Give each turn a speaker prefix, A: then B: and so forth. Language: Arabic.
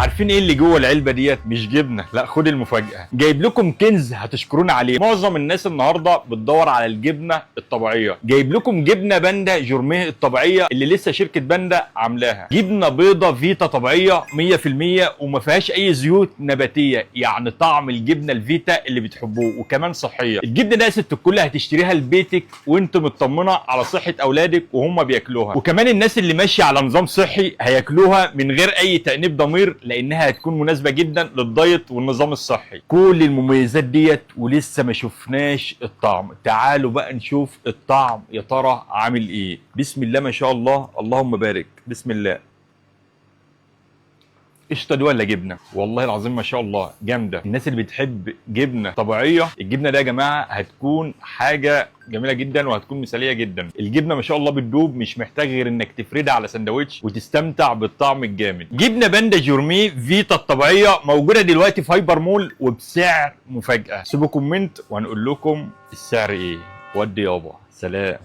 A: عارفين ايه اللي جوه العلبه ديت؟ مش جبنه، لا خد المفاجاه. جايب لكم كنز هتشكرونا عليه. معظم الناس النهارده بتدور على الجبنه الطبيعيه. جايب لكم جبنه باندا جورميه الطبيعيه اللي لسه شركه باندا عاملاها. جبنه بيضه فيتا طبيعيه 100% وما فيهاش اي زيوت نباتيه، يعني طعم الجبنه الفيتا اللي بتحبوه، وكمان صحيه. الجبنه دي يا ست الكل هتشتريها لبيتك وانت مطمنه على صحه اولادك وهم بياكلوها، وكمان الناس اللي ماشيه على نظام صحي هياكلوها من غير اي تأنيب ضمير، لانها هتكون مناسبه جدا للدايت والنظام الصحي. كل المميزات ديت ولسه ما شفناش الطعم. تعالوا بقى نشوف الطعم يا ترى عامل ايه. بسم الله ما شاء الله، اللهم بارك. بسم الله. قشطه دي ولا جبنه؟ والله العظيم ما شاء الله جامده. الناس اللي بتحب جبنه طبيعيه، الجبنه ده يا جماعه هتكون حاجه جميله جدا وهتكون مثاليه جدا. الجبنه ما شاء الله بتدوب، مش محتاج غير انك تفردها على سندوتش وتستمتع بالطعم الجامد. جبنه باندا جورميه فيتا الطبيعيه موجوده دلوقتي في هايبر مول وبسعر مفاجاه. سيبوا كومنت وهنقول لكم السعر ايه. ودي يابا، سلام.